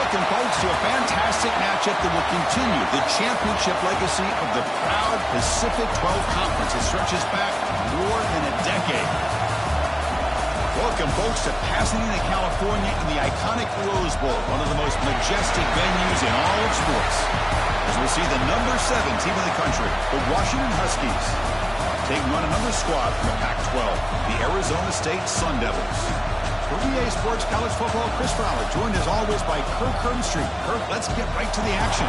Welcome, folks, to a fantastic matchup that will continue the championship legacy of the proud Pacific 12 Conference. It stretches back more than a decade. Welcome, folks, to Pasadena, California in the iconic Rose Bowl, one of the most majestic venues in all of sports. As we'll see the number 7 team in the country, the Washington Huskies, taking on another squad from the Pac-12, the Arizona State Sun Devils. For EA Sports College Football, Chris Fowler, joined as always by Kirk Herbstreit. Kirk, let's get right to the action.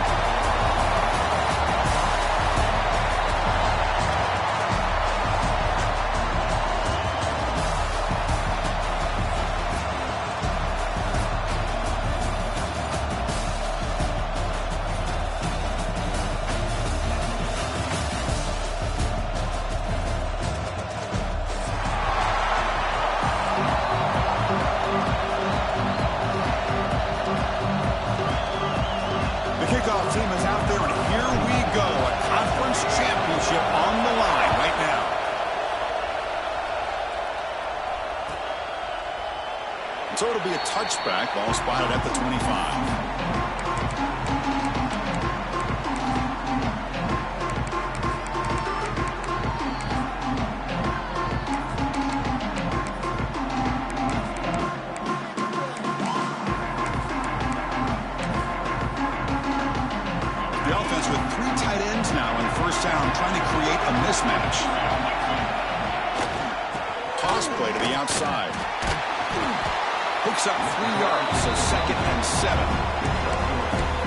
Kickoff team is out there, and here we go. A conference championship on the line right now. So it'll be a touchback. Ball spotted at the 25. The offense with 3 tight ends now on first down, trying to create a mismatch. Toss play to the outside. Picks up 3 yards, so 2nd and 7.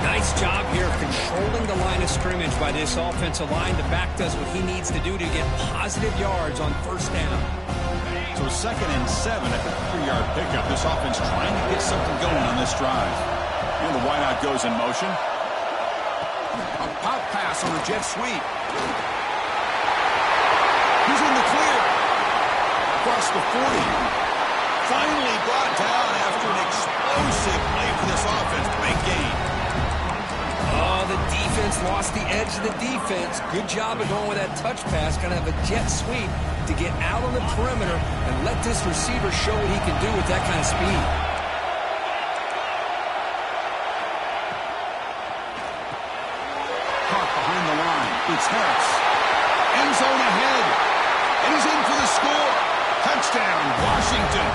Nice job here controlling the line of scrimmage by this offensive line. The back does what he needs to do to get positive yards on first down. So 2nd and 7 at the 3-yard pickup. This offense trying to get something going on this drive. And the wideout goes in motion. A pop pass on a jet sweep. He's in the clear. Across the 40. Finally brought down after an explosive play for this offense. Big gain. Oh, the defense lost the edge of the defense. Good job of going with that touch pass, kind of a jet sweep to get out on the perimeter and let this receiver show what he can do with that kind of speed. It's Harris. End zone ahead. And he's in for the score. Touchdown, Washington.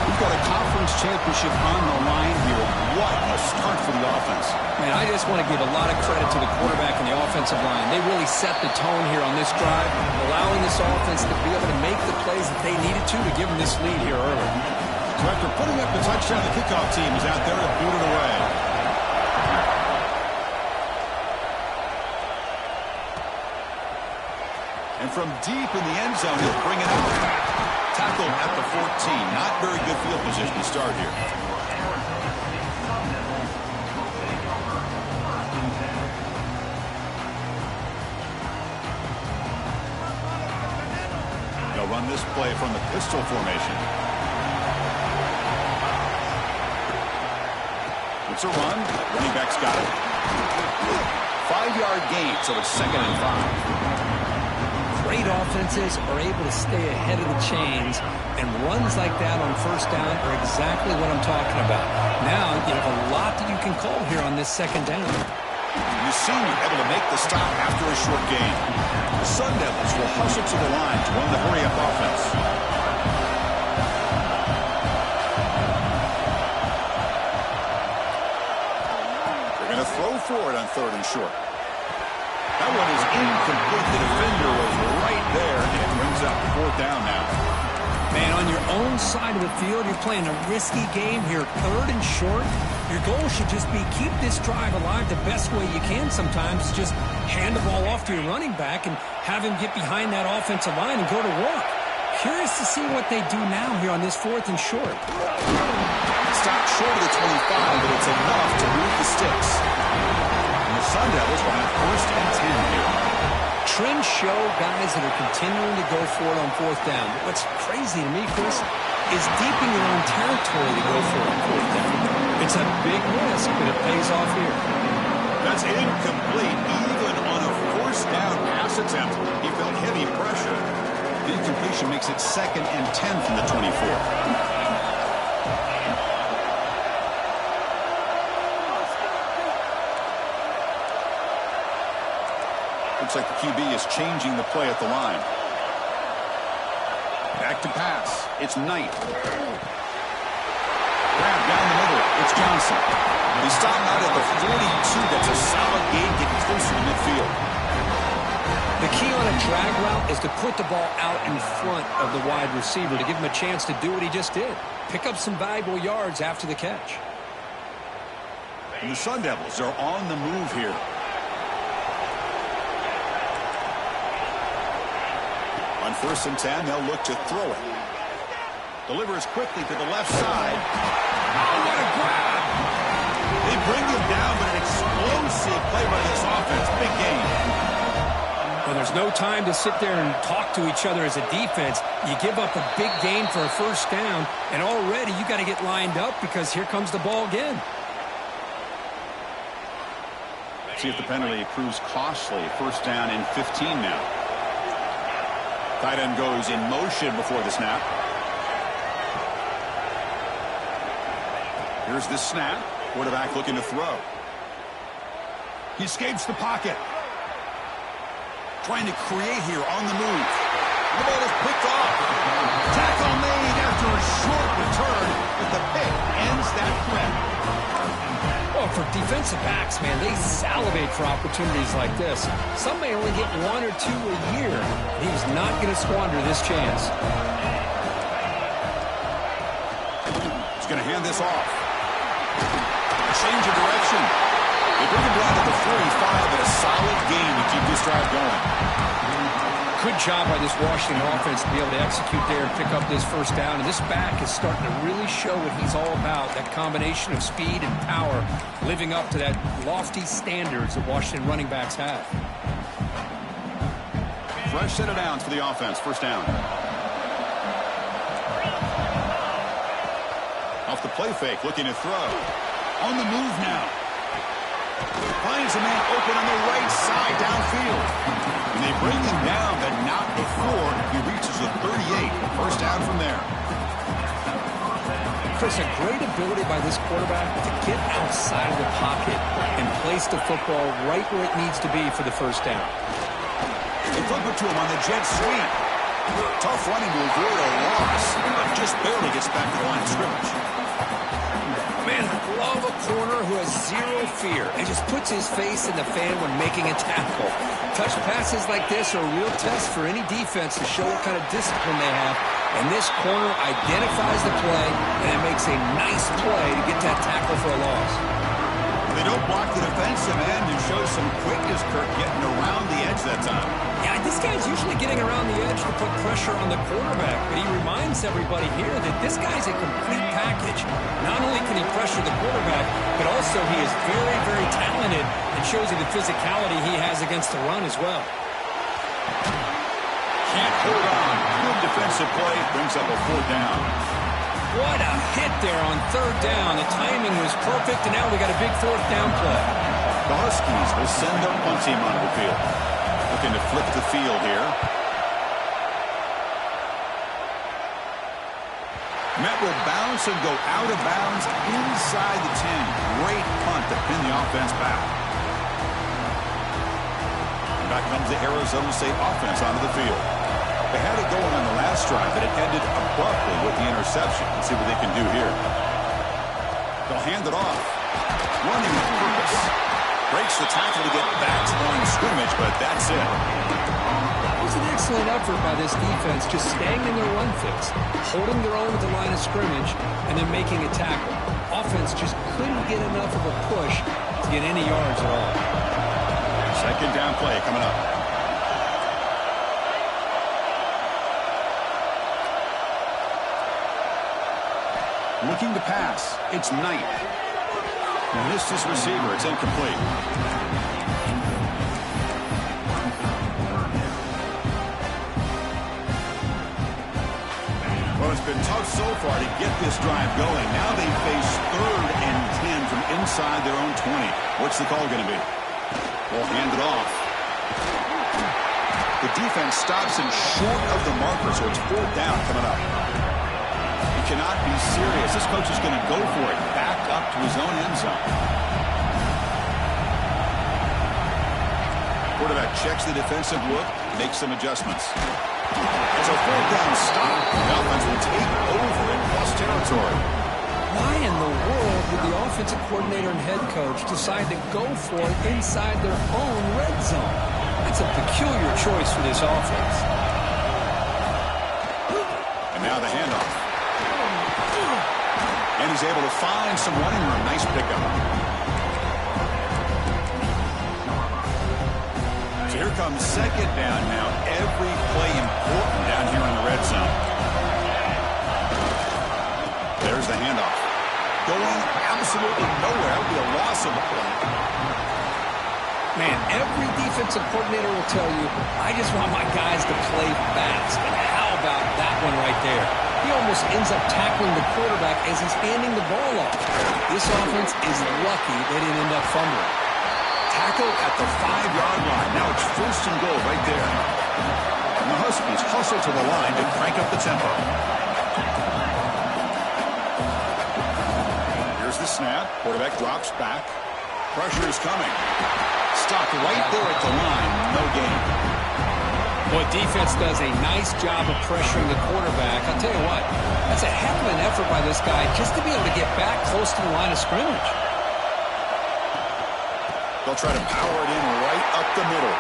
We've got a conference championship on the line here. What a start for the offense. Man, I just want to give a lot of credit to the quarterback and the offensive line. They really set the tone here on this drive, allowing this offense to be able to make the plays that they needed to give them this lead here early. So after putting up the touchdown, the kickoff team is out there to boot it away. And from deep in the end zone, he'll bring it out. Tackled at the 14. Not very good field position to start here. They'll run this play from the pistol formation. It's a run. Running back's got it. 5-yard gain, so it's 2nd and 5. Great offenses are able to stay ahead of the chains, and runs like that on first down are exactly what I'm talking about. Now you have a lot that you can call here on this 2nd down. You seem able to make the stop after a short gain. The Sun Devils will hustle to the line to run the hurry-up offense. They're going to throw for it on 3rd and short. That one is incomplete. The defender was right there, and it brings up 4th down now. Man, on your own side of the field, you're playing a risky game here. 3rd and short. Your goal should just be keep this drive alive the best way you can sometimes. Just hand the ball off to your running back and have him get behind that offensive line and go to work. Curious to see what they do now here on this 4th and short. Stopped short of the 25, but it's enough to move the sticks. Sun Devils will have 1st and 10 here. Trends show guys that are continuing to go for it on 4th down. What's crazy to me, Chris, is deep in your own territory to go for it on 4th down. It's a big risk, but it pays off here. That's incomplete. Even on a 1st down pass attempt, he felt heavy pressure. The incompletion makes it 2nd and 10 from the 24. Looks like the QB is changing the play at the line. Back to pass. It's Knight. Grab down the middle. It's Johnson. He's stopped out at the 42. That's a solid gain, getting closer to midfield. The key on a drag route is to put the ball out in front of the wide receiver to give him a chance to do what he just did. Pick up some valuable yards after the catch. And the Sun Devils are on the move here. On 1st and 10, they'll look to throw it. Delivers quickly to the left side. Oh, what a grab! They bring him down, but an explosive play by this offense. Big game. Well, there's no time to sit there and talk to each other as a defense. You give up a big gain for a first down, and already you got to get lined up because here comes the ball again. See if the penalty proves costly. 1st down and 15 now. Tight end goes in motion before the snap. Here's the snap. Quarterback looking to throw. He escapes the pocket. Trying to create here on the move. The ball is picked off. Tackle made after a short return, but the pick ends that threat. Well, for defensive backs, man, they salivate for opportunities like this. Some may only get 1 or 2 a year. He's not going to squander this chance. He's going to hand this off. A change of direction. They bring him down to the 45, but a solid gain to keep this drive going. Good job by this Washington offense to be able to execute there and pick up this first down. And this back is starting to really show what he's all about, that combination of speed and power, living up to that lofty standards that Washington running backs have. Fresh set of downs for the offense. 1st down. Off the play fake, looking to throw. On the move now. Finds a man open on the right side downfield. And they bring him down, but not before he reaches the 38. 1st down from there. Chris, a great ability by this quarterback to get outside of the pocket and place the football right where it needs to be for the 1st down. They flip it to him on the jet sweep. Tough running to avoid a loss, but just barely gets back to the line of scrimmage. Man, I love a corner who has zero fear and just puts his face in the fan when making a tackle. Touch passes like this are a real test for any defense to show what kind of discipline they have. And this corner identifies the play, and it makes a nice play to get that tackle for a loss. They don't block the defensive end and show some quickness, Kirk, getting around the edge that time. Yeah, this guy's usually getting around the edge to put pressure on the quarterback, but he reminds everybody here that this guy's a complete package. Not only can he pressure the quarterback, but also he is very, very talented and shows you the physicality he has against the run as well. Can't hold on. Good defensive play. Brings up a 4th down. What a hit there on 3rd down. The timing was perfect, and now we got a big 4th down play. The Huskies will send their punt team onto the field. Looking to flip the field here. Met will bounce and go out of bounds inside the 10. Great punt to pin the offense back. And back comes the Arizona State offense onto the field. They had it going on the last drive, but it ended abruptly with the interception. Let's see what they can do here. They'll hand it off. Running with purpose. Breaks the tackle to get back to the line of scrimmage, but that's it. That was an excellent effort by this defense, just staying in their run fix, holding their own at the line of scrimmage, and then making a tackle. Offense just couldn't get enough of a push to get any yards at all. 2nd down play coming up. Looking to pass. It's Knight. Missed his receiver. It's incomplete. Well, it's been tough so far to get this drive going. Now they face 3rd and 10 from inside their own 20. What's the call going to be? We'll hand it off. The defense stops him short of the marker, so it's 4th down coming up. He cannot be serious. This coach is going to go for it. Back up to his own end zone. Quarterback checks the defensive look, makes some adjustments. As a 4th down stop, the offense will take over in plus territory. Why in the world would the offensive coordinator and head coach decide to go for it inside their own red zone? That's a peculiar choice for this offense. And now the handoff. And he's able to find some running room. Nice pickup. So here comes second down now. Every play important down here in the red zone. There's the handoff. Going absolutely nowhere. That would be a loss of a play. Man, every defensive coordinator will tell you, I just want my guys to play fast. And how about that one right there? He almost ends up tackling the quarterback as he's handing the ball off. This offense is lucky they didn't end up fumbling. Tackle at the 5-yard line. Now it's 1st and goal right there. And the Huskies hustle to the line to crank up the tempo. Here's the snap. Quarterback drops back. Pressure is coming. Stopped right there at the line. No gain. Boy, defense does a nice job of pressuring the quarterback. I'll tell you what, that's a heck of an effort by this guy just to be able to get back close to the line of scrimmage. They'll try to power it in right up the middle.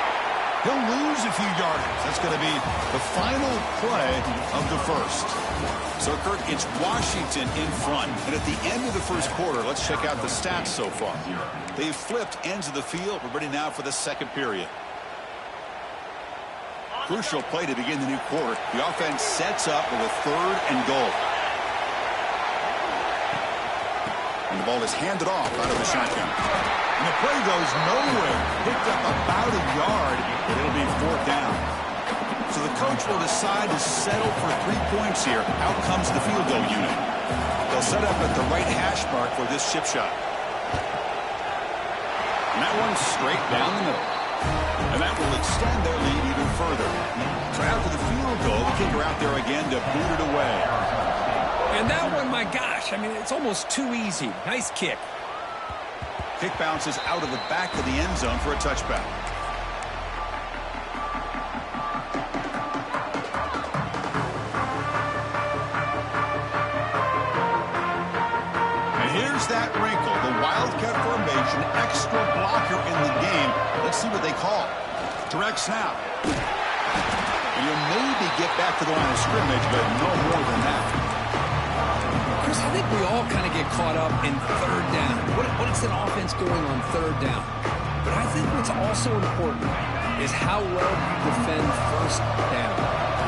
He'll lose a few yardage. That's going to be the final play of the first. So, Kurt, it's Washington in front. And at the end of the first quarter, let's check out the stats so far. They've flipped ends of the field. We're ready now for the second period. Crucial play to begin the new quarter. The offense sets up with a 3rd and goal. And the ball is handed off out of the shotgun. And the play goes nowhere. Picked up about a yard, but it'll be 4th down. So the coach will decide to settle for 3 points here. Out comes the field goal unit. They'll set up at the right hash mark for this chip shot. And that one's straight down the middle. And that will extend their lead even further. So after the field goal, the kicker out there again to boot it away. And that one, my gosh, I mean, it's almost too easy. Nice kick. Kick bounces out of the back of the end zone for a touchback. And here's that wrinkle, the Wildcat formation, extra blocker in the game. Let's see what they call. Direct snap. And you'll maybe get back to the line of scrimmage, but no more than that. Chris, I think we all kind of get caught up in 3rd down. What is an offense doing on 3rd down? But I think what's also important is how well you defend 1st down.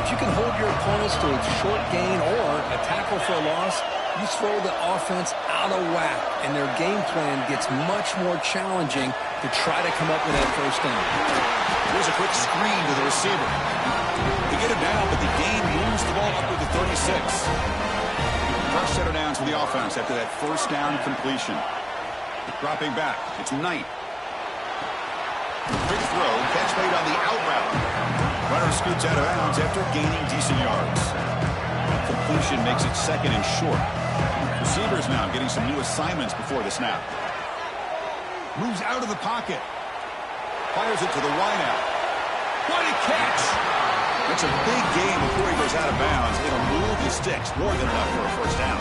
If you can hold your opponents to a short gain or a tackle for a loss, you throw the offense out of whack, and their game plan gets much more challenging to try to come up with that 1st down. Here's a quick screen to the receiver. They get it down, but the gain moves the ball up to the 36. First set of downs for the offense after that 1st down completion. Dropping back, it's Knight. Quick throw, catch made on the out route. Runner scoots out of bounds after gaining decent yards. Completion makes it 2nd and short. Receivers now getting some new assignments before the snap. Moves out of the pocket. Fires it to the wideout. What a catch! That's a big gain before he goes out of bounds. It'll move the sticks more than enough for a 1st down.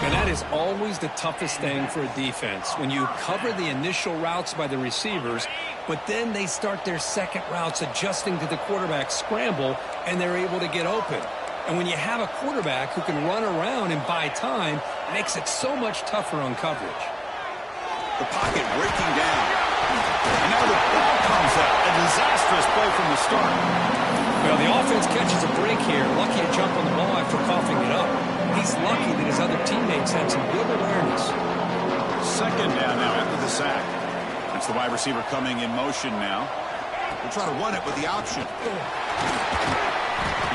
And that is always the toughest thing for a defense, when you cover the initial routes by the receivers, but then they start their second routes adjusting to the quarterback's scramble, and they're able to get open. And when you have a quarterback who can run around and buy time, it makes it so much tougher on coverage. The pocket breaking down. And now the ball comes out. A disastrous play from the start. Well, the offense catches a break here. Lucky to jump on the ball after coughing it up. He's lucky that his other teammates had some good awareness. 2nd down now after the sack. That's the wide receiver coming in motion now. We'll try to run it with the option.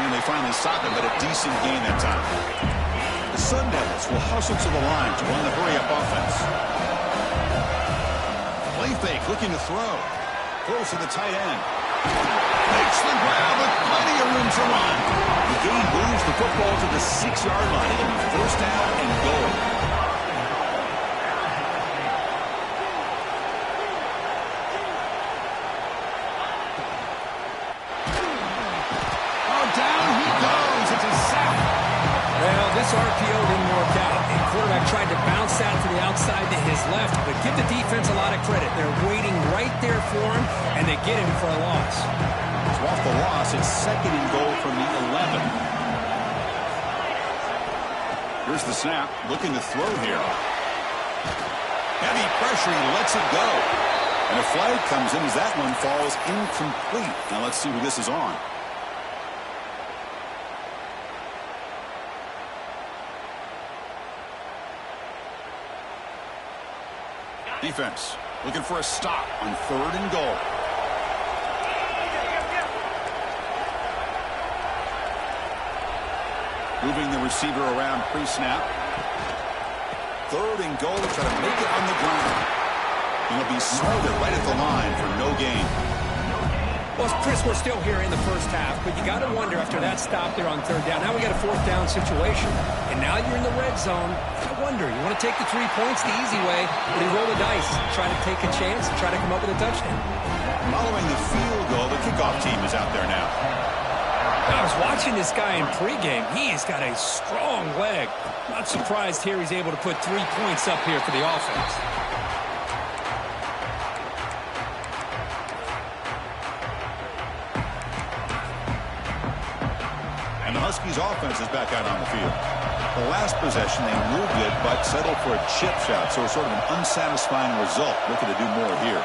And they finally stop him, but a decent gain that time. The Sun Devils will hustle to the line to run the hurry-up offense. Play fake, looking to throw. Throws to the tight end. Makes the grab with plenty of room to run. The gain moves the football to the 6-yard line. It'll be 1st down and goal. credit. They're waiting right there for him, and they get him for a loss. So off the loss, it's 2nd and goal from the 11. Here's the snap, looking to throw here. Heavy pressure, he lets it go. And a flag comes in as that one falls incomplete. Now let's see who this is on. Defense looking for a stop on 3rd and goal. Moving the receiver around pre-snap. 3rd and goal, try to make it on the ground. And he'll be smothered right at the line for no gain. Well, Chris, we're still here in the first half, but you got to wonder after that stop there on 3rd down. Now we got a 4th down situation, and now you're in the red zone. I wonder, you want to take the 3 points the easy way, or do you roll the dice, try to take a chance, and try to come up with a touchdown? Following the field goal, the kickoff team is out there now. I was watching this guy in pregame. He's got a strong leg. Not surprised here he's able to put 3 points up here for the offense. And the Huskies offense is back out on the field. The last possession, they moved it, but settled for a chip shot, so sort of an unsatisfying result. Looking to do more here.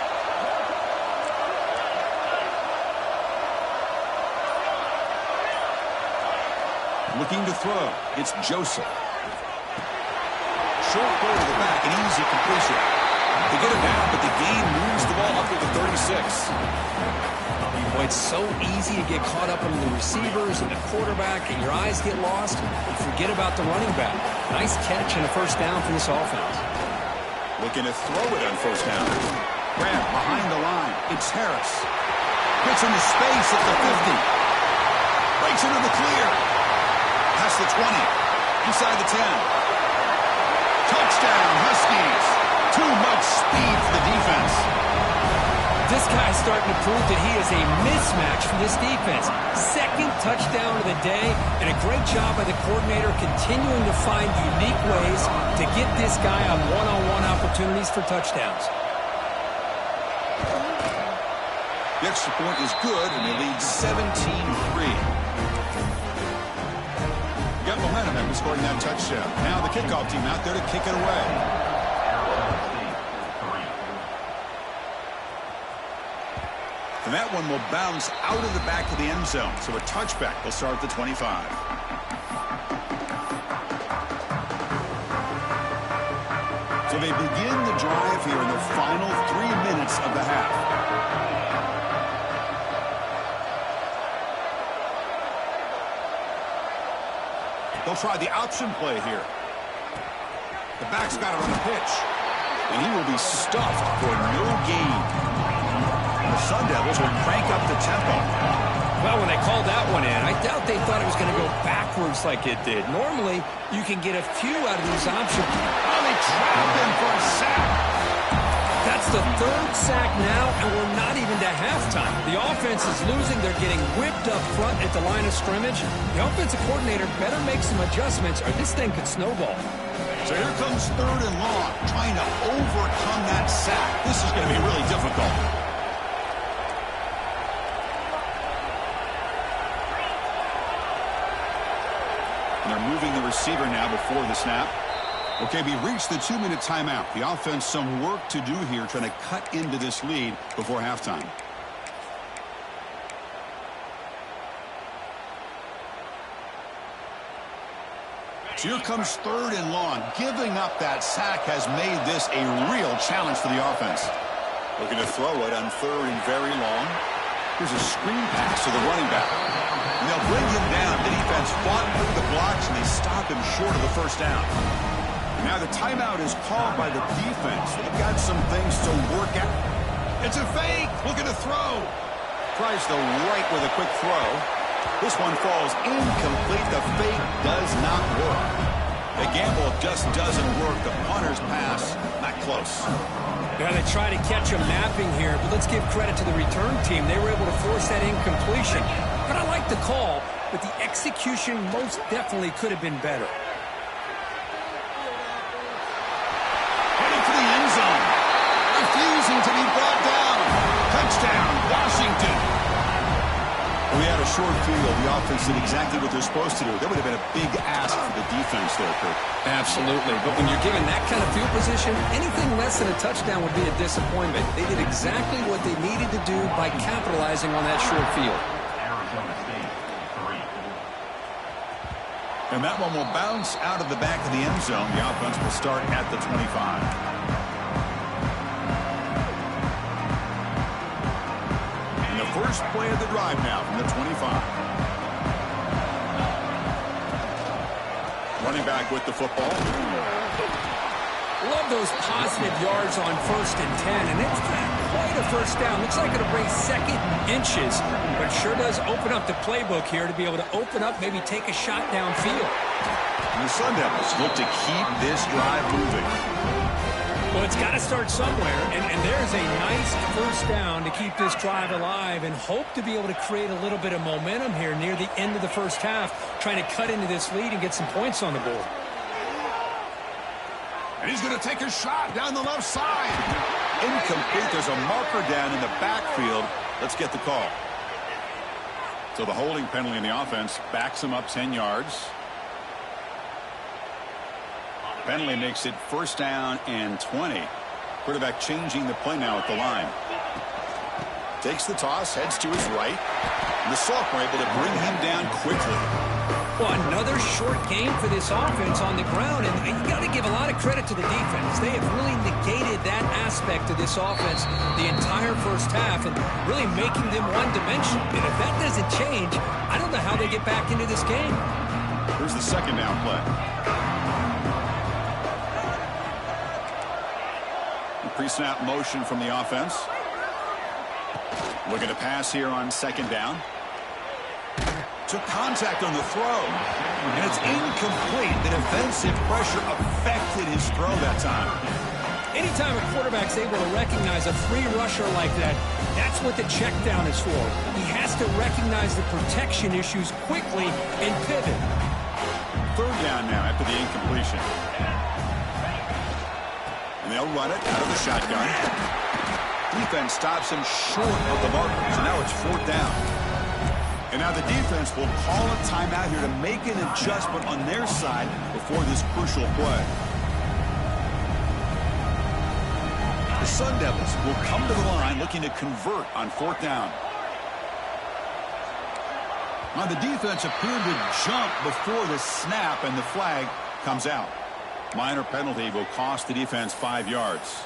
Looking to throw. It's Joseph. Short throw to the back, an easy completion. They get it back, but the game moves the ball up to the 36. Boy, it's so easy to get caught up in the receivers and the quarterback, and your eyes get lost. You forget about the running back. Nice catch and a 1st down for this offense. Looking to throw it on 1st down. Grab behind the line. It's Harris. Gets into space at the 50. Breaks into the clear. Past the 20. Inside the 10. Touchdown, Huskies. Too much speed for the defense. This guy's starting to prove that he is a mismatch for this defense. 2nd touchdown of the day, and a great job by the coordinator continuing to find unique ways to get this guy on one-on-one opportunities for touchdowns. The extra point is good, and they lead 17-3. Got momentum after scoring that touchdown. Now the kickoff team out there to kick it away. And that one will bounce out of the back of the end zone. So a touchback will start at the 25. So they begin the drive here in the final 3 minutes of the half. They'll try the option play here. The back's got it on the pitch. And he will be stuffed for no gain. The Sun Devils will crank up the tempo. Well, when they called that one in, I doubt they thought it was going to go backwards like it did. Normally, you can get a few out of these options. Oh, they trap him for a sack. That's the 3rd sack now, and we're not even to halftime. The offense is losing. They're getting whipped up front at the line of scrimmage. The offensive coordinator better make some adjustments, or this thing could snowball. So here comes 3rd and long, trying to overcome that sack. This is going to be really difficult. And they're moving the receiver now before the snap. Okay, we reached the 2-minute timeout. The offense some work to do here, trying to cut into this lead before halftime. So here comes 3rd and long. Giving up that sack has made this a real challenge for the offense. Looking to throw it on 3rd and very long. Here's a screen pass to the running back. And they'll bring him down. The defense fought through the blocks, and they stop him short of the 1st down. Now the timeout is called by the defense. They've got some things to work out. It's a fake. Looking to throw. Tries the right with a quick throw. This one falls incomplete. The fake does not work. The gamble just doesn't work. The punter's pass, not close. Yeah, they try to catch a mapping here, but let's give credit to the return team. They were able to force that incompletion. But I like the call, but the execution most definitely could have been better. Heading for the end zone. Refusing short field, the offense did exactly what they're supposed to do. That would have been a big ask for the defense there, Kurt. Absolutely. But when you're given that kind of field position, anything less than a touchdown would be a disappointment. They did exactly what they needed to do by capitalizing on that short field. And that one will bounce out of the back of the end zone. The offense will start at the 25. First play of the drive now from the 25. Running back with the football. Love those positive yards on 1st and 10, and it's not quite a first down. Looks like it'll bring second inches, but sure does open up the playbook here to be able to open up, maybe take a shot downfield. And the Sun Devils look to keep this drive moving. Well, it's got to start somewhere, and there's a nice first down to keep this drive alive and hope to be able to create a little bit of momentum here near the end of the first half, trying to cut into this lead and get some points on the board. And he's going to take a shot down the left side. Incomplete. There's a marker down in the backfield. Let's get the call. So the holding penalty in the offense backs him up 10 yards. Penalty makes it first down and 20. Quarterback changing the play now at the line. Takes the toss, heads to his right. And the sophomore able to bring him down quickly. Well, another short game for this offense on the ground, and you got to give a lot of credit to the defense. They have really negated that aspect of this offense the entire first half and really making them one-dimensional. And if that doesn't change, I don't know how they get back into this game. Here's the second down play. Pre-snap motion from the offense. Looking to pass here on second down. Took contact on the throw. And it's incomplete. The defensive pressure affected his throw that time. Anytime a quarterback's able to recognize a free rusher like that, that's what the check down is for. He has to recognize the protection issues quickly and pivot. Third down now after the incompletion. And they'll run it out of the shotgun. Defense stops him short of the marker. So now it's fourth down. And now the defense will call a timeout here to make an adjustment on their side before this crucial play. The Sun Devils will come to the line looking to convert on fourth down. Now the defense appeared to jump before the snap, and the flag comes out. Minor penalty will cost the defense 5 yards.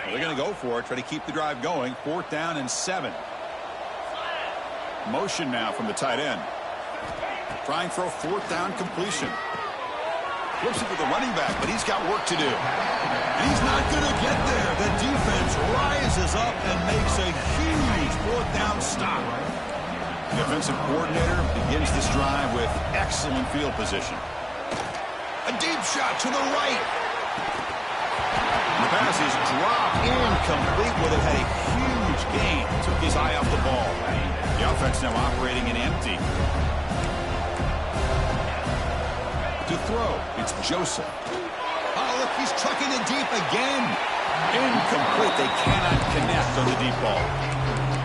They're going to go for it, try to keep the drive going. Fourth down and 7. Motion now from the tight end. Trying for a fourth down completion. Flips it to the running back, but he's got work to do. And he's not going to get there. The defense rises up and makes a huge fourth down stop. The defensive coordinator begins this drive with excellent field position. A deep shot to the right. The pass is dropped incomplete. Would have had a huge gain. Took his eye off the ball. The offense now operating in empty. To throw, it's Joseph. Oh, look, he's trucking it deep again. Incomplete. They cannot connect on the deep ball.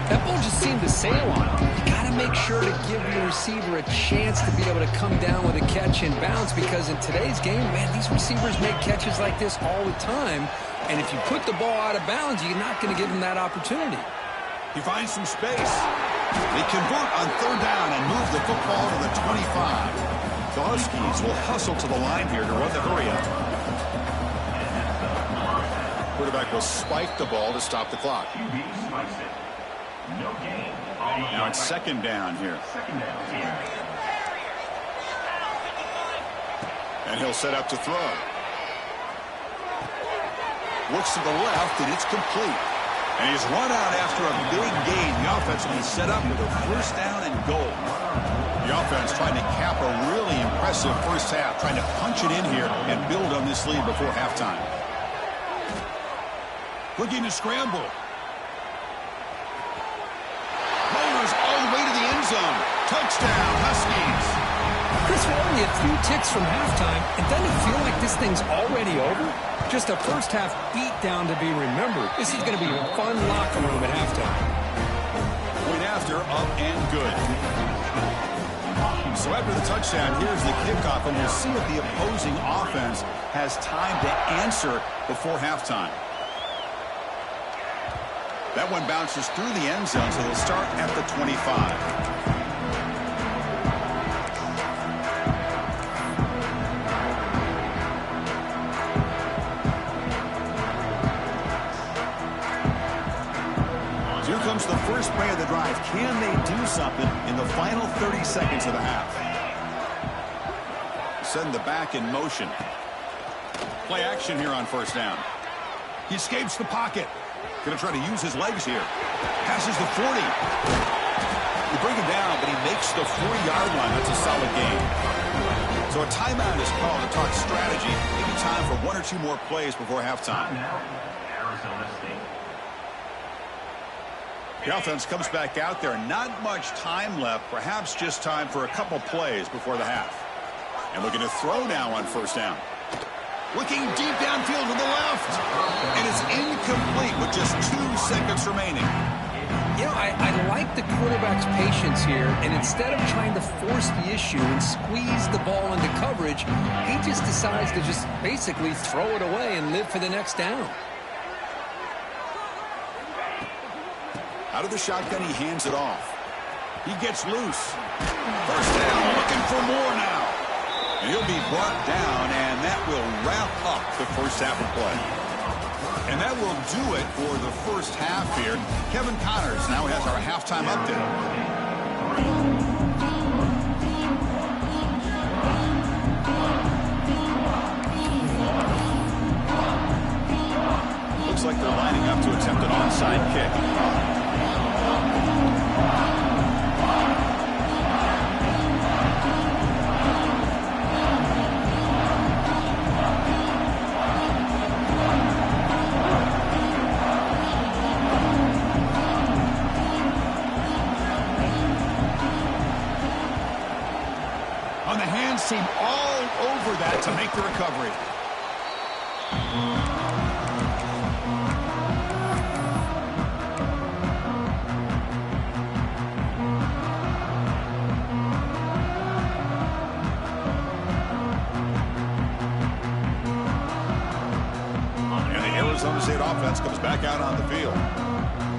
That ball just seemed to sail on him. You got to make sure to give your receiver a chance to be able to come down with a catch and bounce, because in today's game, man, these receivers make catches like this all the time. And if you put the ball out of bounds, you're not going to give them that opportunity. He finds some space. They convert on third down and move the football to the 25. The Huskies will hustle to the line here to run the hurry up. Quarterback will spike the ball to stop the clock. Now it's second down here. And he'll set up to throw. Looks to the left, and it's complete. And he's run out after a big gain. The offense will be set up with a first down and goal. The offense trying to cap a really impressive first half, trying to punch it in here and build on this lead before halftime. Looking to scramble. Bowlers all the way to the end zone. Touchdown, Huskies. Chris, we're only a few ticks from halftime, and doesn't it feel like this thing's already over? Just a first-half beatdown to be remembered. This is going to be a fun locker room at halftime. Point after, up and good. So after the touchdown, here's the kickoff, and we'll see if the opposing offense has time to answer before halftime. That one bounces through the end zone, so they'll start at the 25. Here comes the first play of the drive. Can they do something in the final 30 seconds of the half? Send the back in motion. Play action here on first down. He escapes the pocket. Going to try to use his legs here. Passes the 40. You bring him down, but he makes the 4-yard line. That's a solid gain. So a timeout is called to talk strategy. Maybe time for one or two more plays before halftime. Arizona State. The offense comes back out there. Not much time left. Perhaps just time for a couple plays before the half. And looking to throw now on first down. Looking deep downfield to the left. And it's incomplete with just 2 seconds remaining. You know, I like the quarterback's patience here, and instead of trying to force the issue and squeeze the ball into coverage, he just decides to just basically throw it away and live for the next down. Out of the shotgun, he hands it off. He gets loose. First down, looking for more now. And he'll be brought down, and that will wrap up the first half of play. And that will do it for the first half here. Kevin Connors now has our halftime update. Looks like they're lining up to attempt an onside kick. On the hands team all over that to make the recovery. And the Arizona State offense comes back out on the field.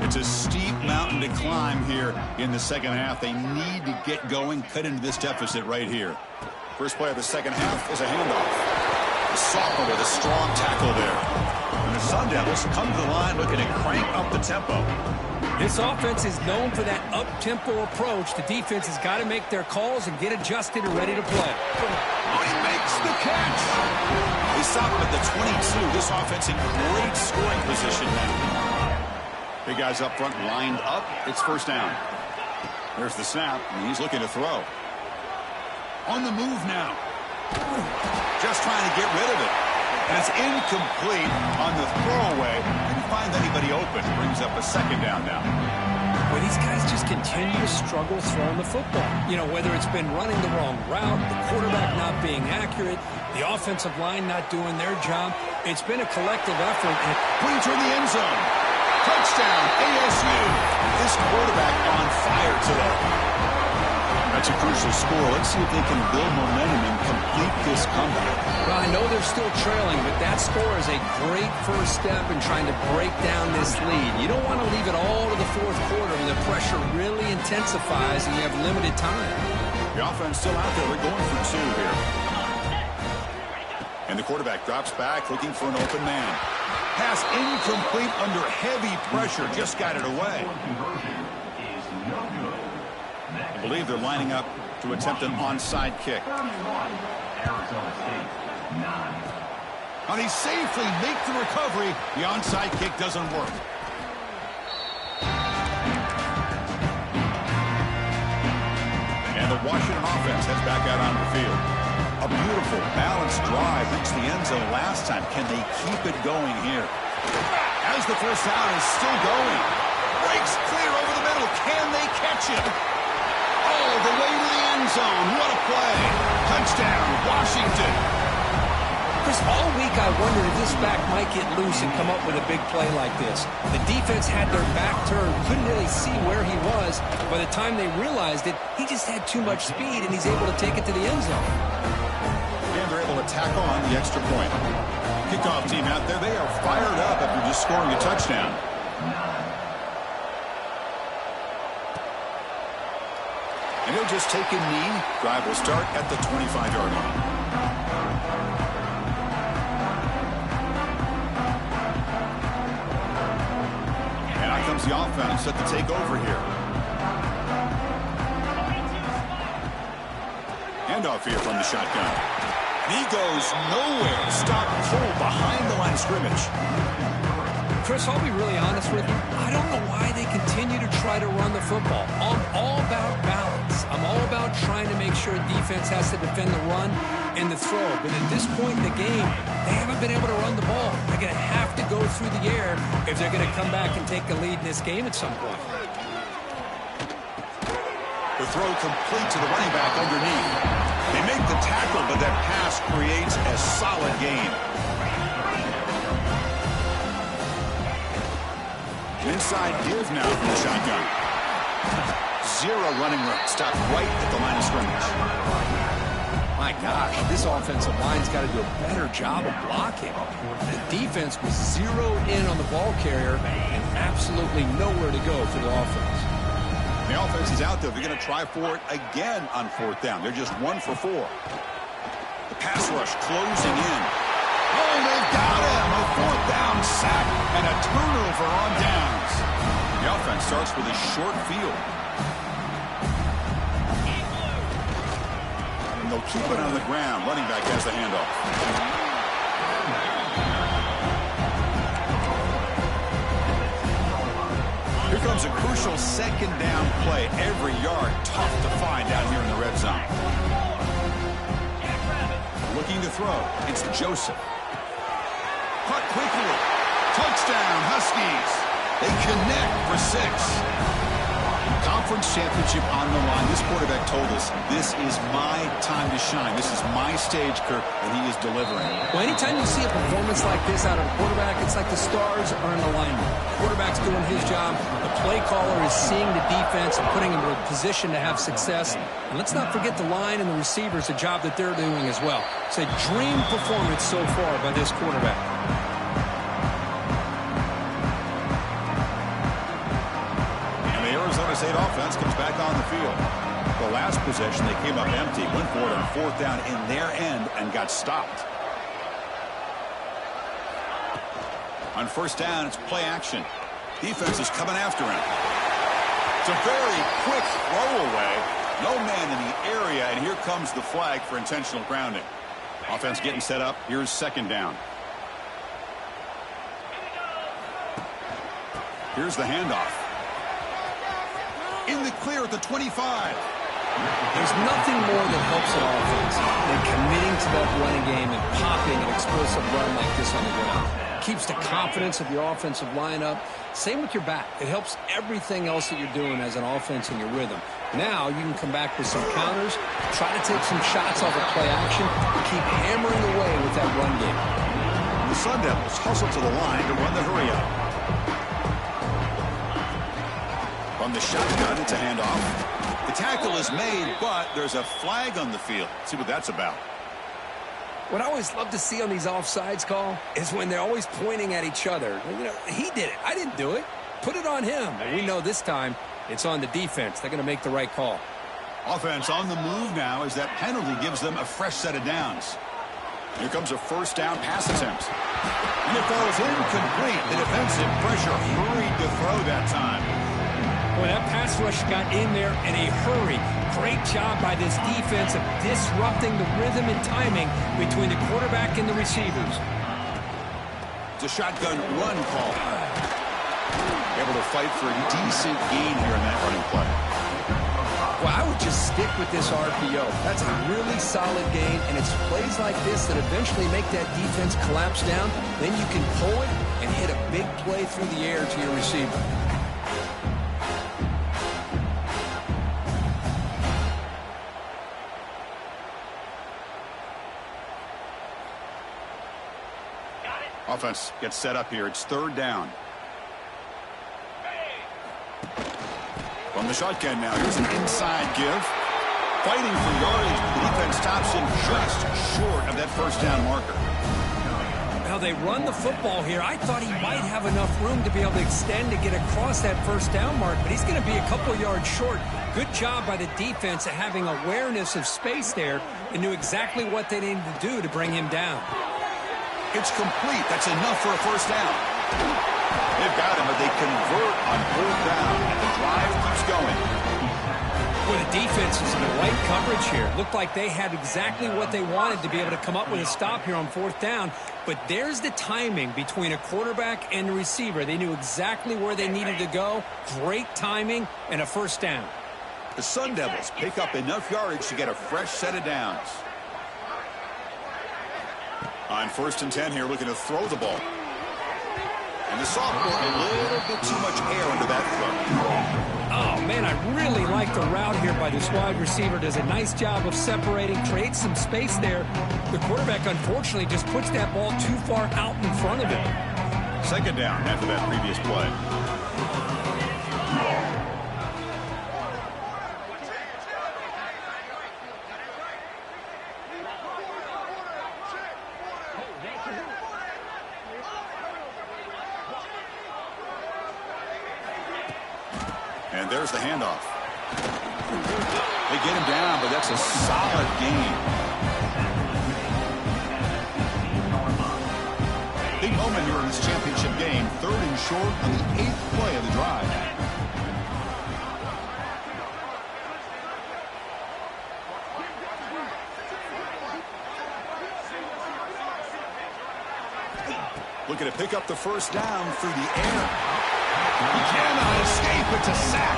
It's a steep mountain to climb here in the second half. They need to get going, cut into this deficit right here. First play of the second half is a handoff. The sophomore with a strong tackle there. And the Sun Devils come to the line looking to crank up the tempo. This offense is known for that up-tempo approach. The defense has got to make their calls and get adjusted and ready to play. Oh, he makes the catch. They stop him at the 22. This offense in great scoring position now. Big guys up front lined up. It's first down. There's the snap, and he's looking to throw. On the move now. Just trying to get rid of it. And it's incomplete on the throwaway. Didn't find anybody open. Brings up a second down now. Well, these guys just continue to struggle throwing the football. You know, whether it's been running the wrong route, the quarterback not being accurate, the offensive line not doing their job. It's been a collective effort. Putting toward the end zone. Touchdown, ASU. This quarterback on fire today. That's a crucial score. Let's see if they can build momentum and complete this comeback. Well, I know they're still trailing, but that score is a great first step in trying to break down this lead. You don't want to leave it all to the fourth quarter when the pressure really intensifies and you have limited time. The offense still out there. They're going for 2 here. And the quarterback drops back looking for an open man. Pass incomplete under heavy pressure. Just got it away. I believe they're lining up to attempt an onside kick. And he safely makes the recovery. The onside kick doesn't work. And the Washington offense heads back out on the field. A beautiful, balanced drive reached the end zone last time. Can they keep it going here? As the first down is still going. Breaks clear over the middle. Can they catch him? All the way to the end zone. What a play. Touchdown, Washington. Chris, all week I wondered if this back might get loose and come up with a big play like this. The defense had their back turned, couldn't really see where he was. By the time they realized it, he just had too much speed, and he's able to take it to the end zone. And they're able to tack on the extra point. Kickoff team out there, they are fired up after just scoring a touchdown. And he'll just take a knee. Drive will start at the 25-yard line. Comes the offense set to take over here. Handoff here from the shotgun. And he goes nowhere. Stop cold behind the line of scrimmage. Chris, I'll be really honest with you. I don't know why they continue to try to run the football. I'm all about balance. I'm all about trying to make sure defense has to defend the run and the throw. But at this point in the game, they haven't been able to run the ball. They're going to have to go through the air if they're going to come back and take the lead in this game at some point. The throw complete to the running back underneath. They make the tackle, but that pass creates a solid gain. Inside give now from the shotgun. Zero running room. Stopped right at the line of scrimmage. My gosh, this offensive line's got to do a better job of blocking. The defense was zeroed in on the ball carrier and absolutely nowhere to go for the offense. The offense is out there. They're going to try for it again on 4th down. They're just 1 for 4. The pass rush closing in. Oh, they've got him. A 4th down sack and a turnover on downs. The offense starts with a short field. And they'll keep it on the ground. Running back has the handoff. Here comes a crucial 2nd down play. Every yard tough to find down here in the red zone. Looking to throw. It's Joseph. Caught quickly. Touchdown, Huskies. They connect for 6. Conference championship on the line. This quarterback told us, this is my time to shine. This is my stage, Kirk, and he is delivering. Well, anytime you see a performance like this out of a quarterback, it's like the stars are in alignment. The quarterback's doing his job. The play caller is seeing the defense and putting him in a position to have success. And let's not forget the line and the receivers, the job that they're doing as well. It's a dream performance so far by this quarterback. Arizona State offense comes back on the field. The last possession, they came up empty, went for it on 4th down in their end and got stopped. On 1st down, it's play action. Defense is coming after him. It's a very quick throwaway. No man in the area, and here comes the flag for intentional grounding. Offense getting set up. Here's 2nd down. Here's the handoff. In the clear at the 25. There's nothing more that helps an offense than committing to that running game and popping an explosive run like this on the ground. Keeps the confidence of your offensive lineup. Same with your back. It helps everything else that you're doing as an offense in your rhythm. Now you can come back with some counters, try to take some shots off of play action, and keep hammering away with that run game. The Sun Devils hustle to the line to run the hurry up. From the shotgun, it's a handoff. The tackle is made, but there's a flag on the field. Let's see what that's about. What I always love to see on these offsides call is when they're always pointing at each other. You know, he did it. I didn't do it. Put it on him. And we know this time it's on the defense. They're going to make the right call. Offense on the move now as that penalty gives them a fresh set of downs. Here comes a 1st down pass attempt. And it falls incomplete. The defensive pressure hurried to throw that time. Boy, that pass rush got in there in a hurry. Great job by this defense of disrupting the rhythm and timing between the quarterback and the receivers. It's a shotgun run call. Able to fight for a decent gain here in that running play. Well, I would just stick with this RPO. That's a really solid gain, and it's plays like this that eventually make that defense collapse down. Then you can pull it and hit a big play through the air to your receiver. Offense gets set up here. It's 3rd down. From the shotgun now, here's an inside give. Fighting for yardage, the defense stops him just short of that 1st down marker. Now they run the football here. I thought he might have enough room to be able to extend to get across that 1st down mark, but he's going to be a couple yards short. Good job by the defense of having awareness of space there and knew exactly what they needed to do to bring him down. It's complete. That's enough for a 1st down. They've got him, but they convert on 4th down, and the drive keeps going. Well, the defense is in the right coverage here. Looked like they had exactly what they wanted to be able to come up with a stop here on 4th down. But there's the timing between a quarterback and the receiver. They knew exactly where they needed to go. Great timing and a 1st down. The Sun Devils pick up enough yardage to get a fresh set of downs. On 1st and 10 here, looking to throw the ball. And the sophomore, a little bit too much air under that throw. Oh, man, I really like the route here by this wide receiver. Does a nice job of separating, creates some space there. The quarterback, unfortunately, just puts that ball too far out in front of him. 2nd down after that previous play. And there's the handoff. They get him down, but that's a solid gain. Big moment here in this championship game. 3rd and short on the 8th play of the drive. Looking to pick up the 1st down through the air. He cannot escape. It's a sack.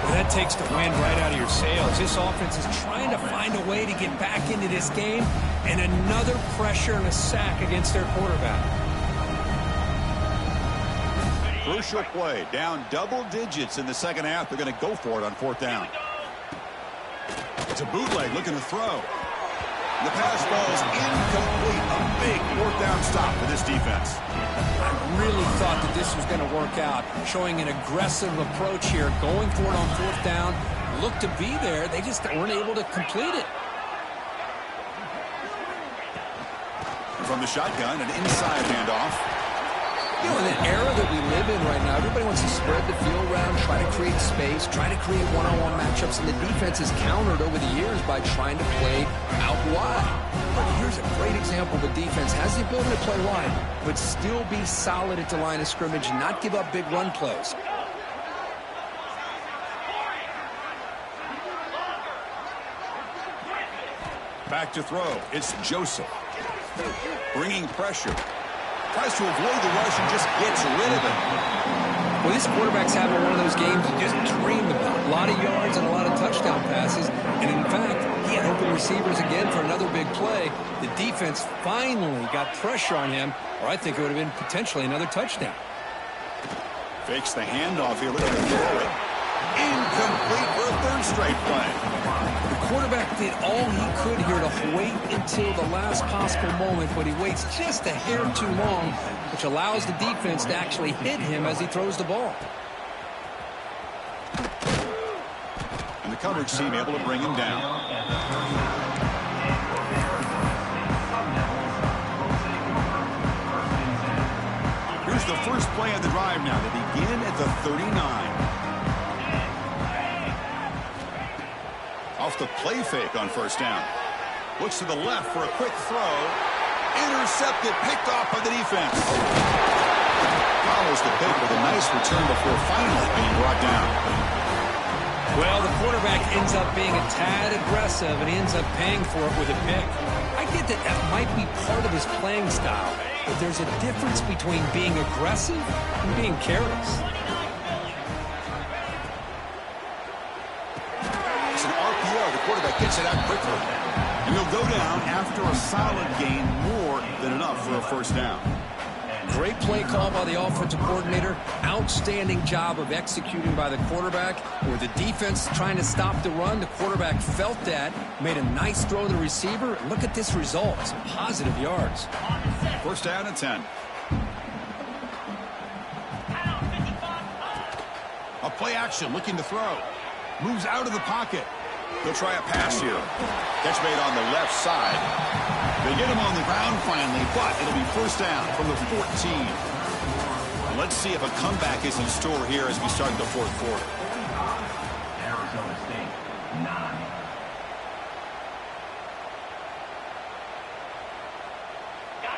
Well, that takes the wind right out of your sails. This offense is trying to find a way to get back into this game, and another pressure and a sack against their quarterback. Crucial play. Down double digits in the 2nd half. They're going to go for it on 4th down. It's a bootleg looking to throw. The pass ball is incomplete. A big 4th down stop for this defense. I really thought that this was going to work out, showing an aggressive approach here, going for it on 4th down. Looked to be there. They just weren't able to complete it. From the shotgun, an inside handoff. You know, in the era that we live in right now, everybody wants to spread the field around, try to create space, try to create one-on-one matchups, and the defense has countered over the years by trying to play out wide. But here's a great example of a defense has the ability to play wide, but still be solid at the line of scrimmage and not give up big run plays. Back to throw. It's Joseph. Bringing pressure. Tries to avoid the rush and just gets rid of it. Well, this quarterback's having one of those games you just dreamed about. A lot of yards and a lot of touchdown passes. And in fact, he had open receivers again for another big play. The defense finally got pressure on him, or I think it would have been potentially another touchdown. Fakes the handoff here. Looking to throw it. Incomplete for a 3rd straight play. The quarterback did all he could here to wait until the last possible moment, but he waits just a hair too long, which allows the defense to actually hit him as he throws the ball. And the coverage team able to bring him down. Here's the first play of the drive now. They begin at the 39. Off the play fake on 1st down. Looks to the left for a quick throw. Intercepted, picked off by the defense. Follows the pick with a nice return before finally being brought down. Well, the quarterback ends up being a tad aggressive, and he ends up paying for it with a pick. I get that that might be part of his playing style, but there's a difference between being aggressive and being careless. The quarterback gets it out quickly. And he'll go down after a solid gain, more than enough for a 1st down. Great play call by the offensive coordinator. Outstanding job of executing by the quarterback. With the defense trying to stop the run, the quarterback felt that, made a nice throw to the receiver. Look at this result. Some positive yards. First down and 10. A play action, looking to throw. Moves out of the pocket. They'll try a pass here. Catch made on the left side. They get him on the ground finally, but it'll be first down from the 14. Let's see if a comeback is in store here as we start the fourth quarter. Arizona State, 9.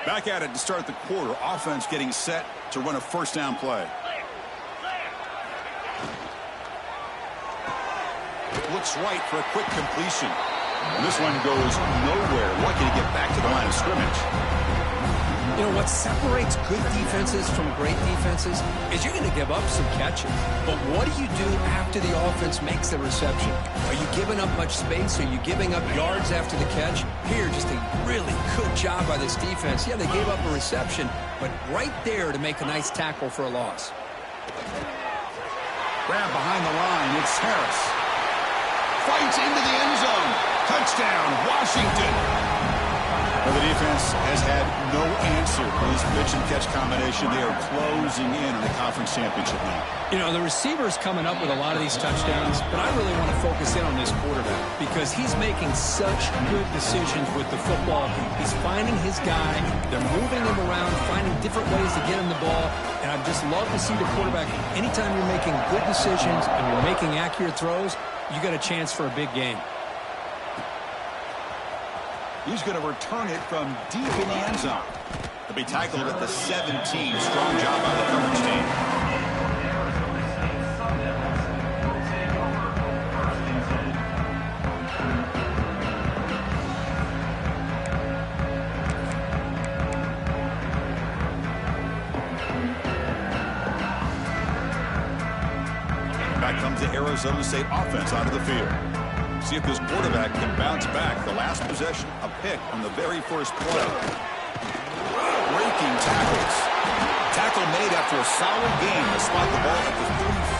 Back at it to start the quarter. Offense getting set to run a first down play. Looks right for a quick completion. And this one goes nowhere. Lucky to get back to the line of scrimmage. You know, what separates good defenses from great defenses is you're going to give up some catches. But what do you do after the offense makes the reception? Are you giving up much space? Are you giving up yards after the catch? Here, just a really good job by this defense. Yeah, they gave up a reception, but right there to make a nice tackle for a loss. Grab behind the line. It's Harris. Fights into the end zone. Touchdown, Washington. Well, the defense has had no answer for this pitch and catch combination. They are closing in on the conference championship now. You know, the receiver's coming up with a lot of these touchdowns, but I really want to focus in on this quarterback because he's making such good decisions with the football. He's finding his guy. They're moving him around, finding different ways to get him the ball, and I just love to see the quarterback. Anytime you're making good decisions and you're making accurate throws, you got a chance for a big game. He's going to return it from deep in the end zone. He'll be tackled at the 17. Strong job by the coverage team. Back comes the Arizona State offense out of the field. See if this quarterback can bounce back. The last possession, a pick on the very first play. Breaking tackles. Tackle made after a solid game to spot the ball at the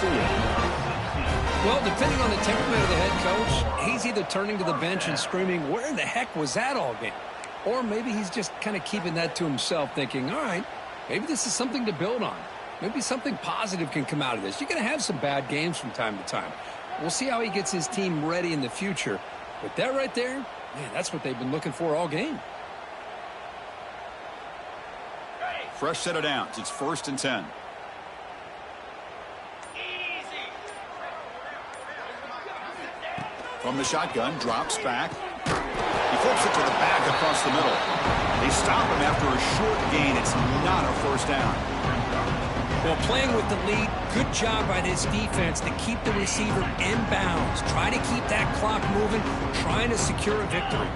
34. Well, depending on the temperament of the head coach, he's either turning to the bench and screaming, where in the heck was that all game? Or maybe he's just kind of keeping that to himself, thinking, all right, maybe this is something to build on. Maybe something positive can come out of this. You're going to have some bad games from time to time. We'll see how he gets his team ready in the future. But that right there, man, that's what they've been looking for all game. Fresh set of downs. It's first and 10. From the shotgun, drops back. He flips it to the back across the middle. They stop him after a short gain. It's not a first down. Well, playing with the lead, good job by this defense to keep the receiver in bounds. Try to keep that clock moving, trying to secure a victory.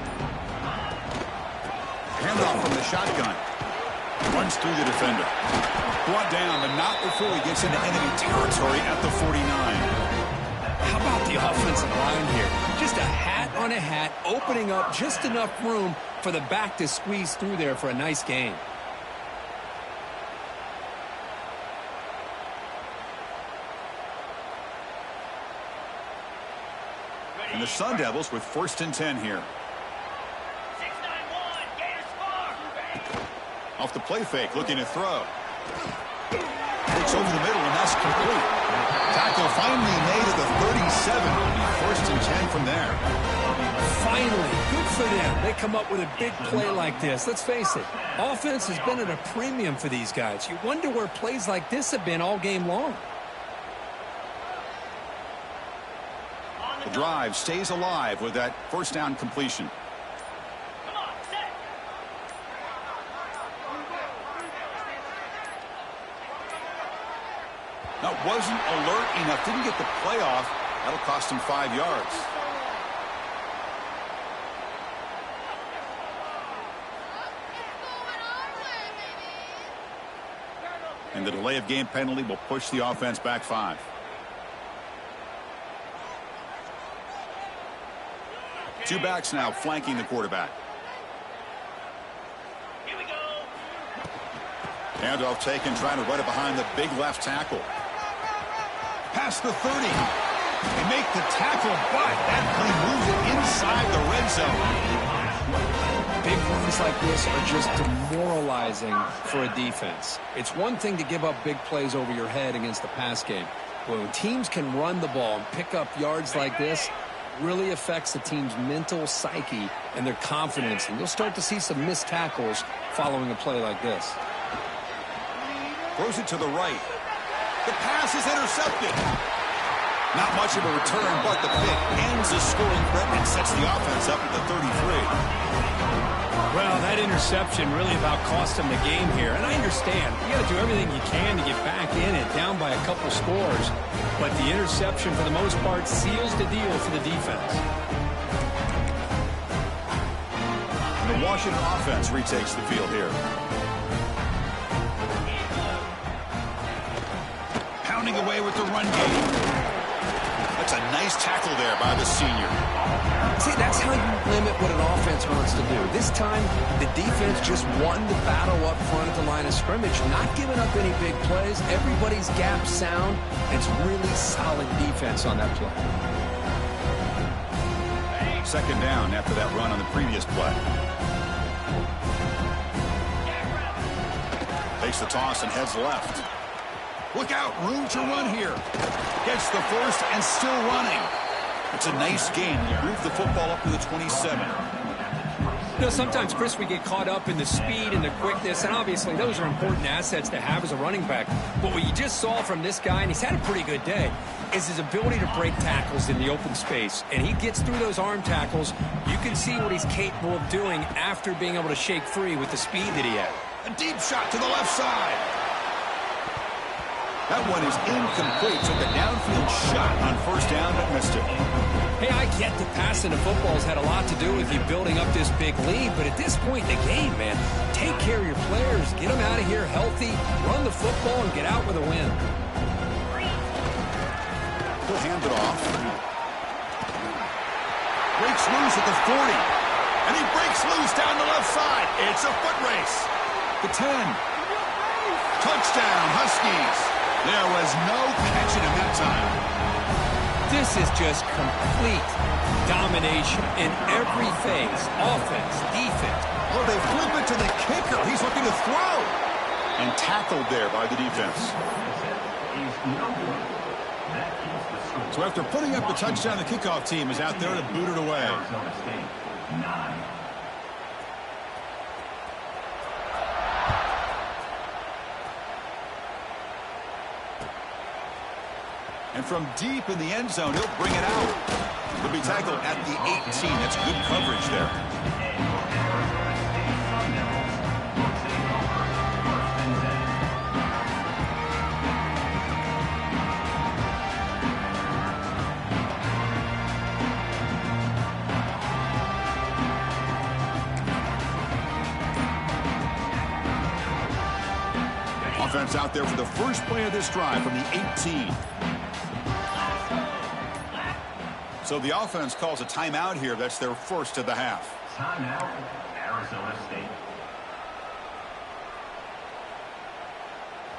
Handoff from the shotgun. Runs through the defender. Brought down, but not before he gets into enemy territory at the 49. How about the offensive line here? Just a hat on a hat, opening up just enough room for the back to squeeze through there for a nice gain. And the Sun Devils with first and 10 here. 6-9-1, Gators score. Off the play fake, looking to throw. Looks over the middle, and that's complete. Tackle finally made at the 37. It'll be first and 10 from there. Finally, good for them. They come up with a big play like this. Let's face it, offense has been at a premium for these guys. You wonder where plays like this have been all game long. The drive stays alive with that first down completion. Come on, set. That wasn't alert enough. Didn't get the play off. That'll cost him 5 yards. And the delay of game penalty will push the offense back 5. Two backs now flanking the quarterback. Here we go. Handoff taken, trying to run it behind the big left tackle. Past the 30. They make the tackle, but that play moves it inside the red zone. Big runs like this are just demoralizing for a defense. It's one thing to give up big plays over your head against the pass game. But when teams can run the ball and pick up yards like this, it really affects the team's mental psyche and their confidence. And you'll start to see some missed tackles following a play like this. Throws it to the right. The pass is intercepted. Not much of a return, but the pick ends the scoring threat and sets the offense up at the 33. Well, that interception really about cost them the game here. And I understand. You got to do everything you can to get back in it, down by a couple scores. But the interception, for the most part, seals the deal for the defense. The Washington offense retakes the field here. Pounding away with the run game. That's a nice tackle there by the senior. See, that's how you limit what an offense wants to do. This time, the defense just won the battle up front at the line of scrimmage, not giving up any big plays. Everybody's gap sound. It's really solid defense on that play. Second down after that run on the previous play. Takes the toss and heads left. Look out, room to run here. Gets the first and still running. It's a nice game. You move the football up to the 27. You know, sometimes, Chris, we get caught up in the speed and the quickness, and obviously those are important assets to have as a running back. But what you just saw from this guy, and he's had a pretty good day, is his ability to break tackles in the open space. And he gets through those arm tackles. You can see what he's capable of doing after being able to shake free with the speed that he had. A deep shot to the left side. That one is incomplete. Took a downfield shot on first down, but missed it. Hey, I get that passing the football has had a lot to do with you building up this big lead, but at this point in the game, man, take care of your players. Get them out of here healthy, run the football, and get out with a win. He'll hand it off. Breaks loose at the 40. And he breaks loose down the left side. It's a foot race. The 10. Touchdown, Huskies. There was no catching him that time. This is just complete domination in every phase. Offense, defense. Oh, they flip it to the kicker. He's looking to throw. And tackled there by the defense. So after putting up the touchdown, the kickoff team is out there to boot it away. And from deep in the end zone, he'll bring it out. He'll be tackled at the 18. That's good coverage there. Offense out there for the first play of this drive from the 18. So the offense calls a timeout here. That's their first of the half. Timeout, Arizona State.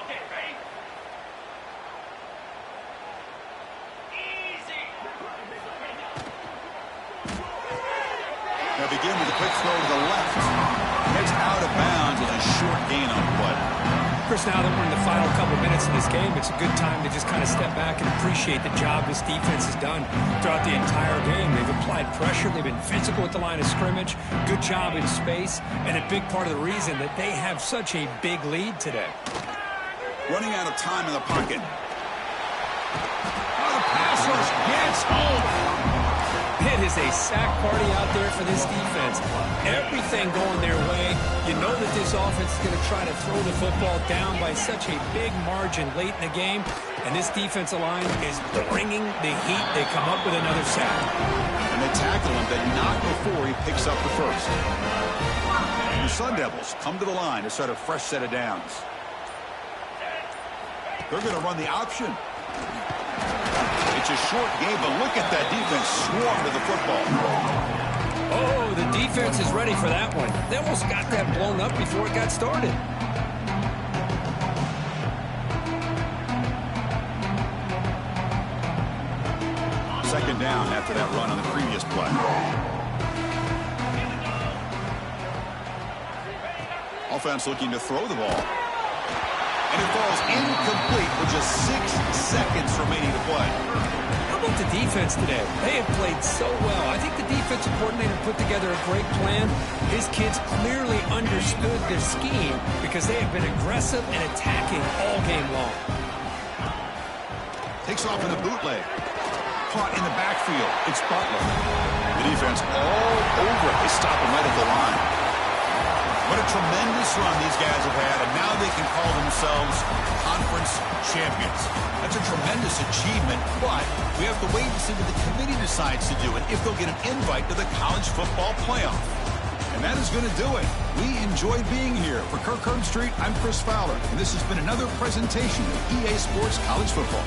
Okay, ready? Easy. Now begin with a quick throw to the left. Gets out of bounds with a short gain on play. Chris, now that we're in the final couple minutes of this game, it's a good time to just kind of step back and appreciate the job this defense has done throughout the entire game. They've applied pressure. They've been physical at the line of scrimmage. Good job in space. And a big part of the reason that they have such a big lead today. Running out of time in the pocket. Oh, the pass rush gets home. It is a sack party out there for this defense. Everything going their way. You know that this offense is going to try to throw the football down by such a big margin late in the game. And this defensive line is bringing the heat. They come up with another sack. And they tackle him, but not before he picks up the first. And the Sun Devils come to the line to start a fresh set of downs. They're going to run the option. It's a short game, but look at that defense swarm to the football. Oh, the defense is ready for that one. They almost got that blown up before it got started. second down after that run on the previous play. Offense looking to throw the ball. And it falls incomplete with just 6 seconds remaining to play. How about the defense today? They have played so well. I think the defensive coordinator put together a great plan. His kids clearly understood their scheme because they have been aggressive and attacking all game long. Takes off in a bootleg. Caught in the backfield. It's Butler. The defense all over it. They stop him right at the line. What a tremendous run these guys have had, and now they can call themselves conference champions. That's a tremendous achievement, but we have to wait and see what the committee decides to do and if they'll get an invite to the college football playoff. And that is going to do it. We enjoyed being here. For Kirk Herbstreit, I'm Chris Fowler, and this has been another presentation of EA Sports College Football.